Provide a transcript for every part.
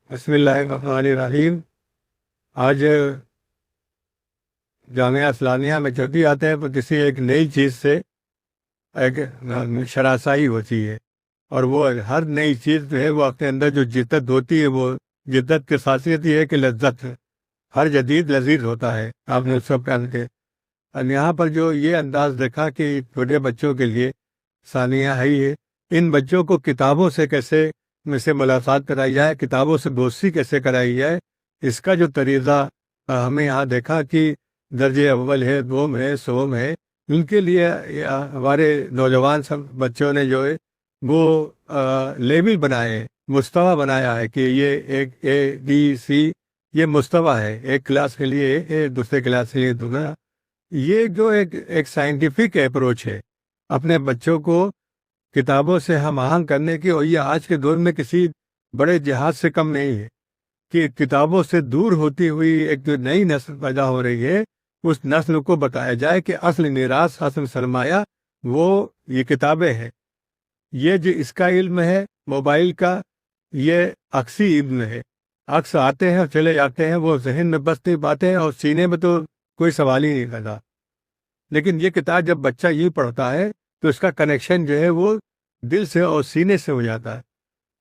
بسم اللہ الرحمن الرحیم۔ آج جامعہ اسلامیہ میں جب بھی آتے ہیں تو کسی ایک نئی چیز سے ایک شناسائی ہوتی ہے، اور وہ ہر نئی چیز جو ہے وہ اپنے اندر جو جدت ہوتی ہے، وہ جدت کی خاصیت یہ ہے کہ لذت ہے، ہر جدید لذیذ ہوتا ہے۔ آپ نے سب پہن کے اور یہاں پر جو یہ انداز دیکھا کہ چھوٹے بچوں کے لیے ثانیہ ہے ہی ہے، ان بچوں کو کتابوں سے کیسے سے ملاقات کرائی جائے، کتابوں سے دوستی کیسے کرائی جائے، اس کا جو طریقہ ہمیں یہاں دیکھا کہ درجے اول ہے، دوم ہے، سوم ہے، ان کے لیے ہمارے نوجوان سب بچوں نے جو ہے وہ لیول بنائے، مستویٰ بنایا ہے کہ یہ ایک اے بی سی یہ مستویٰ ہے، ایک کلاس کے لیے اے، دوسرے کلاس کے لیے دوسرا۔ یہ جو ایک سائنٹیفک اپروچ ہے اپنے بچوں کو کتابوں سے ہم آہنگ کرنے کی، اور یہ آج کے دور میں کسی بڑے جہاد سے کم نہیں ہے کہ کتابوں سے دور ہوتی ہوئی ایک جو نئی نسل پیدا ہو رہی ہے، اس نسل کو بتایا جائے کہ اصل میراث، اصل سرمایہ وہ یہ کتابیں ہیں۔ یہ جو اس کا علم ہے موبائل کا، یہ عکسی علم ہے، عکس آتے ہیں اور چلے جاتے ہیں، وہ ذہن میں بس نہیں پاتے ہیں اور سینے میں تو کوئی سوال ہی نہیں کرتا۔ لیکن یہ کتاب جب بچہ یہ پڑھتا ہے تو اس کا کنیکشن جو ہے وہ دل سے اور سینے سے ہو جاتا ہے،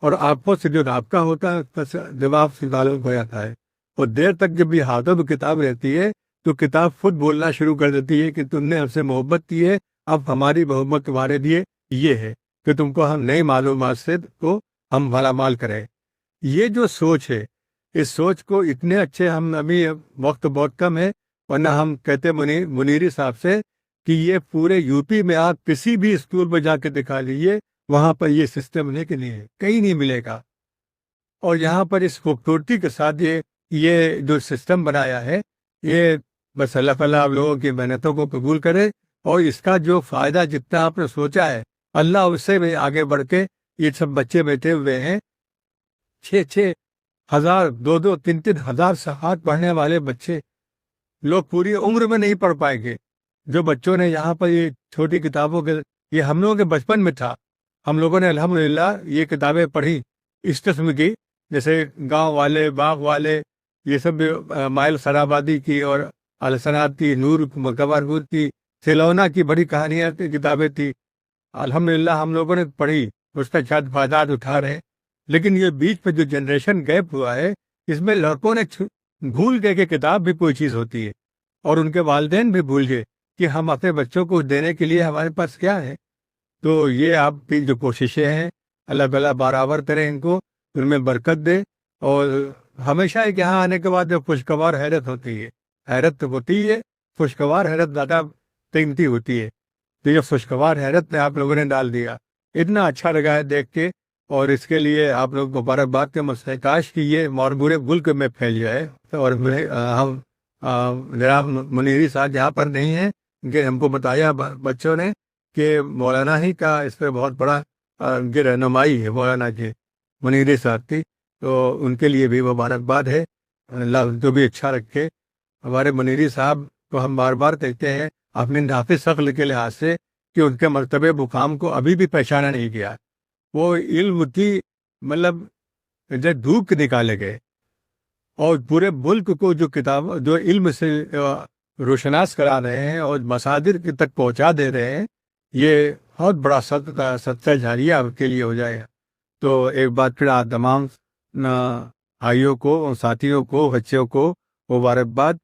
اور آنکھوں سے جو رابطہ ہوتا ہے بس دماغ سے تعلق ہو جاتا ہے، اور دیر تک جب یہ ہاتھوں میں کتاب رہتی ہے تو کتاب خود بولنا شروع کر دیتی ہے کہ تم نے ہم سے محبت کی ہے، اب ہماری محبت تمہارے لیے یہ ہے کہ تم کو ہم نئی معلومات سے تو ہم مالا مال کریں۔ یہ جو سوچ ہے، اس سوچ کو اتنے اچھے ہم ابھی وقت بہت کم ہے، ورنہ ہم کہتے منیری صاحب سے کہ یہ پورے یو پی میں آپ کسی بھی اسکول میں جا کے دکھا لیجیے، وہاں پر یہ سسٹم نہیں کہ نہیں ہے، کہیں نہیں ملے گا۔ اور یہاں پر اس خوبصورتی کے ساتھ یہ جو سسٹم بنایا ہے، یہ بس اللہ تعالیٰ آپ لوگوں کی محنتوں کو قبول کرے، اور اس کا جو فائدہ جتنا آپ نے سوچا ہے، اللہ اس سے بھی آگے بڑھ کے یہ سب بچے بیٹھے ہوئے ہیں، 6,000 2,000 3,000 صفحات پڑھنے والے بچے، لوگ پوری عمر میں نہیں پڑھ پائیں گے۔ جو بچوں نے یہاں پر یہ چھوٹی کتابوں کے، یہ ہم لوگوں کے بچپن میں تھا، ہم لوگوں نے الحمدللہ یہ کتابیں پڑھی اس قسم کی، جیسے گاؤں والے، باغ والے، یہ سب مائل سرابادی کی اور السنات کی، نور مکبر کی، سیلونا کی بڑی کہانیاں کی کتابیں تھی، الحمدللہ ہم لوگوں نے پڑھی، اس کا شاید فائدات اٹھا رہے ہیں۔ لیکن یہ بیچ میں جو جنریشن گیپ ہوا ہے، اس میں لڑکوں نے بھول گئے کہ کتاب بھی کوئی چیز ہوتی ہے، اور ان کے والدین بھی بھول گئے کہ ہم اپنے بچوں کو دینے کے لیے ہمارے پاس کیا ہے۔ تو یہ آپ کی جو کوششیں ہیں، اللہ تعالیٰ برابر کرے ان کو، ان میں برکت دے، اور ہمیشہ ایک یہاں آنے کے بعد جو خوشگوار حیرت ہوتی ہے، حیرت تو ہوتی ہے، خوشگوار حیرت زیادہ قیمتی ہوتی ہے۔ تو یہ خوشگوار حیرت میں آپ لوگوں نے ڈال دیا، اتنا اچھا لگا ہے دیکھ کے، اور اس کے لیے آپ لوگ مبارکباد کے مستحق کہ یہ پورے ملک میں پھیل جائے۔ اور ہم جناب منیری صاحب یہاں پر نہیں ہیں کہ ہم کو بتایا بچوں نے کہ مولانا ہی کا اس پہ بہت بڑا رہنمائی ہے مولانا کی، منیری صاحب کی، تو ان کے لیے بھی مبارکباد ہے، اللہ جو بھی اچھا رکھے۔ ہمارے منیری صاحب کو ہم بار بار کہتے ہیں اپنے نافذ عقل کے لحاظ سے کہ ان کے مرتبے مقام کو ابھی بھی پہچانا نہیں گیا، وہ علم کی مطلب دھوپ نکالے گئے، اور پورے ملک کو جو کتاب جو علم سے روشناس کرا رہے ہیں اور مصادر تک پہنچا دے رہے ہیں، یہ بہت بڑا صدقہ جاریہ آپ کے لیے ہو جائے گا۔ تو ایک بار پھر آپ تمام بھائیوں کو اور ساتھیوں کو، بچوں کو مبارکباد،